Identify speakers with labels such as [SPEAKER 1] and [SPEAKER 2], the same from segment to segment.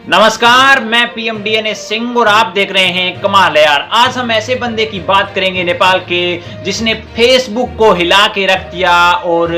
[SPEAKER 1] नमस्कार, मैं PM DNA Singh और आप देख रहे हैं कमाल है यार। आज हम ऐसे बंदे की बात करेंगे नेपाल के जिसने फेसबुक को हिला के रख दिया और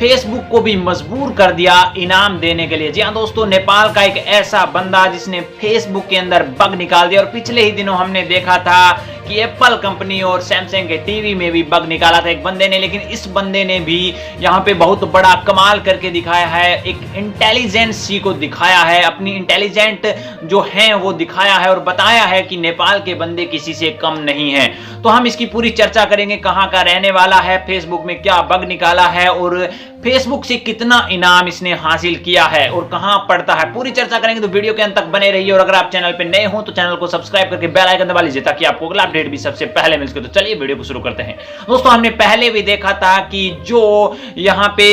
[SPEAKER 1] फेसबुक को भी मजबूर कर दिया इनाम देने के लिए। जी हाँ दोस्तों, नेपाल का एक ऐसा बंदा जिसने फेसबुक के अंदर बग निकाल दिया। और पिछले ही दिनों हमने देखा था कि एप्पल कंपनी और सैमसंग के टीवी में भी बग निकाला था एक बंदे ने, लेकिन इस बंदे ने भी यहाँ पे बहुत बड़ा कमाल करके दिखाया है। एक इंटेलिजेंसी को दिखाया है, अपनी इंटेलिजेंट जो है वो दिखाया है और बताया है कि नेपाल के बंदे किसी से कम नहीं है। तो हम इसकी पूरी चर्चा करेंगे, कहाँ का रहने वाला है, फेसबुक में क्या बग निकाला है और फेसबुक से कितना इनाम इसने हासिल किया है और कहां पड़ता है, पूरी चर्चा करेंगे। तो वीडियो के अंत तक बने रहिए और अगर आप चैनल पे नए हो तो चैनल को सब्सक्राइब करके बेल आइकन दबा लीजिए ताकि आपको अगला अपडेट भी सबसे पहले मिल सके। तो चलिए वीडियो को शुरू करते हैं। दोस्तों, हमने पहले भी देखा था कि जो यहां पे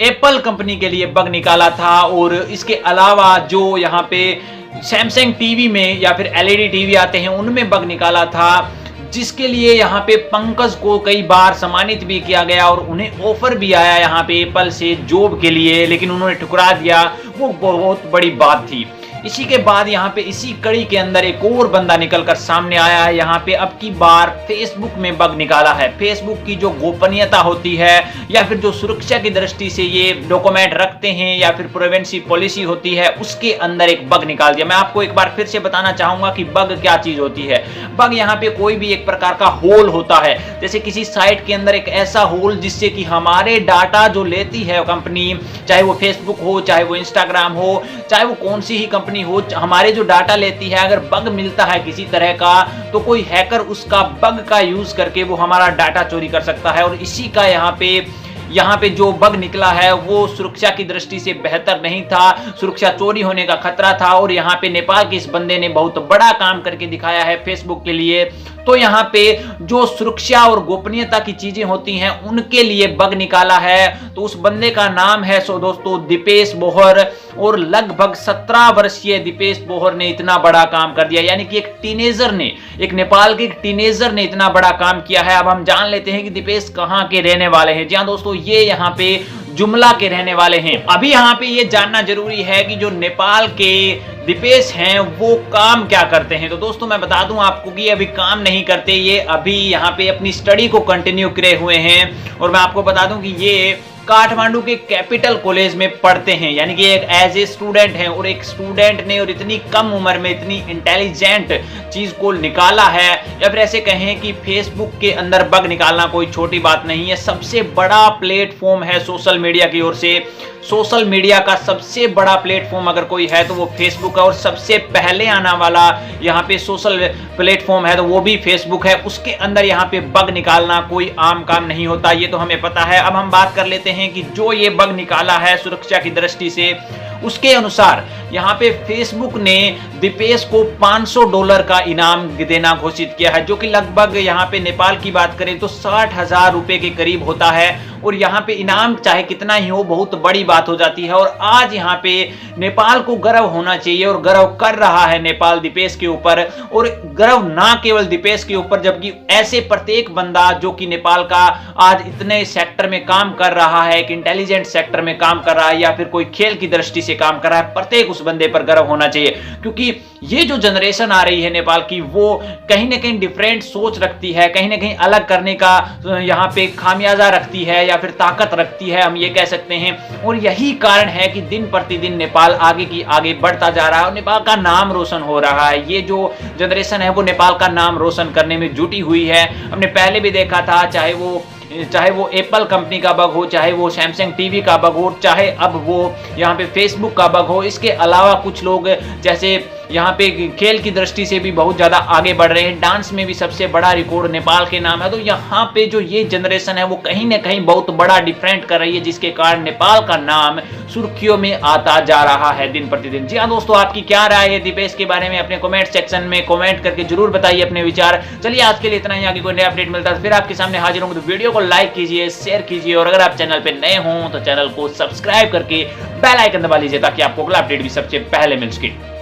[SPEAKER 1] एप्पल कंपनी के लिए बग निकाला था और इसके अलावा जो यहां पे सैमसंग टीवी में या फिर एलईडी टीवी आते हैं उनमें बग निकाला था, जिसके लिए यहाँ पे पंकज को कई बार सम्मानित भी किया गया और उन्हें ऑफर भी आया यहाँ पे एप्पल से जॉब के लिए, लेकिन उन्होंने ठुकरा दिया। वो बहुत बड़ी बात थी। इसी के बाद यहाँ पे इसी कड़ी के अंदर एक और बंदा निकलकर सामने आया है। यहाँ पे अब की बार फेसबुक में बग निकाला है। फेसबुक की जो गोपनीयता होती है या फिर जो सुरक्षा की दृष्टि से ये डॉक्यूमेंट रखते हैं या फिर प्राइवेसी पॉलिसी होती है, उसके अंदर एक बग निकाल दिया। मैं आपको एक बार फिर से बताना चाहूंगा कि बग क्या चीज होती है। बग यहाँ पे कोई भी एक प्रकार का होल होता है, जैसे किसी साइट के अंदर एक ऐसा होल जिससे कि हमारे डाटा जो लेती है कंपनी, चाहे वो फेसबुक हो, चाहे वो इंस्टाग्राम हो, चाहे वो कौन सी ही कंपनी हो, हमारे जो डाटा लेती है, अगर बग मिलता है किसी तरह का तो कोई हैकर उसका बग का यूज करके वो हमारा डाटा चोरी कर सकता है। और इसी का यहाँ पे जो बग निकला है वो सुरक्षा की दृष्टि से बेहतर नहीं था, सुरक्षा चोरी होने का खतरा था। और यहाँ पे नेपाल के इस बंदे ने बहुत बड़ा काम करके दिखाया है फेसबुक के लिए। तो यहाँ पे जो सुरक्षा और गोपनीयता की चीजें होती हैं उनके लिए बग निकाला है। तो उस बंदे का नाम है दोस्तों दीपेश बोहर, और लगभग 17 वर्षीय दीपेश बोहर ने इतना बड़ा काम कर दिया। यानी कि एक टीनेजर ने, एक नेपाल के एक टीनेजर ने इतना बड़ा काम किया है। अब हम जान लेते हैं कि दीपेश कहाँ के रहने वाले हैं। जी हाँ दोस्तों, ये यहाँ पे जुमला के रहने वाले हैं। अभी यहाँ पे ये जानना जरूरी है कि जो नेपाल के दीपेश हैं वो काम क्या करते हैं। तो दोस्तों मैं बता दूं आपको कि अभी काम नहीं करते, ये अभी यहाँ पे अपनी स्टडी को कंटिन्यू करे हुए हैं। और मैं आपको बता दूं कि ये काठमांडू के कैपिटल कॉलेज में पढ़ते हैं, यानी कि एक एज ए स्टूडेंट हैं। और एक स्टूडेंट ने और इतनी कम उम्र में इतनी इंटेलिजेंट चीज को निकाला है, या फिर ऐसे कहें कि फेसबुक के अंदर बग निकालना कोई छोटी बात नहीं है। सबसे बड़ा प्लेटफॉर्म है सोशल मीडिया की ओर से। सोशल मीडिया का सबसे बड़ा प्लेटफॉर्म अगर कोई है तो वो फेसबुक है, और सबसे पहले आने वाला यहाँ पे सोशल प्लेटफॉर्म है तो वो भी फेसबुक है। उसके अंदर यहाँ पे बग निकालना कोई आम काम नहीं होता, ये तो हमें पता है। अब हम बात कर लेते हैं कि जो ये बग निकाला है सुरक्षा की दृष्टि से, उसके अनुसार यहाँ पे फेसबुक ने दीपेश को $500 का इनाम देना घोषित किया है, जो कि लगभग यहाँ पे नेपाल की बात करें तो 60,000 रुपए के करीब होता है। और यहाँ पे इनाम चाहे कितना ही हो, बहुत बड़ी बात हो जाती है। और आज यहाँ पे नेपाल को गर्व होना चाहिए और गर्व कर रहा है नेपाल दीपेश के ऊपर, और गर्व ना केवल दीपेश के ऊपर, जबकि ऐसे प्रत्येक बंदा जो कि नेपाल का आज इतने सेक्टर में काम कर रहा है, एक इंटेलिजेंट सेक्टर में काम कर रहा है या फिर कोई खेल की दृष्टि से काम कर रहा है, प्रत्येक उस बंदे पर गर्व होना चाहिए। क्योंकि ये जो जनरेशन आ रही है नेपाल की, वो कहीं ना कहीं डिफरेंट सोच रखती है, कहीं ना कहीं अलग करने का यहाँ पे खामियाजा रखती है या फिर ताकत रखती है, हम ये कह सकते हैं। और यही कारण है कि दिन प्रतिदिन नेपाल आगे की आगे बढ़ता जा रहा है और नेपाल का नाम रोशन हो रहा है। ये जो जनरेशन है वो नेपाल का नाम रोशन करने में जुटी हुई है। हमने पहले भी देखा था, चाहे वो एप्पल कंपनी का बग हो, चाहे वो सैमसंग टीवी का बग हो, चाहे अब वो यहाँ पे फेसबुक का बग हो। इसके अलावा कुछ लोग जैसे यहाँ पे खेल की दृष्टि से भी बहुत ज्यादा आगे बढ़ रहे हैं, डांस में भी सबसे बड़ा रिकॉर्ड नेपाल के नाम है। तो यहाँ पे जो ये जनरेशन है वो कहीं ना कहीं बहुत बड़ा डिफरेंट कर रही है, जिसके कारण नेपाल का नाम सुर्खियों में आता जा रहा है दिन प्रतिदिन। जी हाँ दोस्तों, आपकी क्या राय है दीपेश के बारे में अपने कमेंट सेक्शन में कमेंट करके जरूर बताइए अपने विचार। चलिए आज के लिए इतना ही, आगे कोई नया अपडेट मिलता है फिर आपके सामने हाजिर होंगे। तो वीडियो को लाइक कीजिए, शेयर कीजिए, और अगर आप चैनल पे नए हों तो चैनल को सब्सक्राइब करके बेल आइकन दबा लीजिए ताकि आपको अगला अपडेट भी सबसे पहले मिल सके।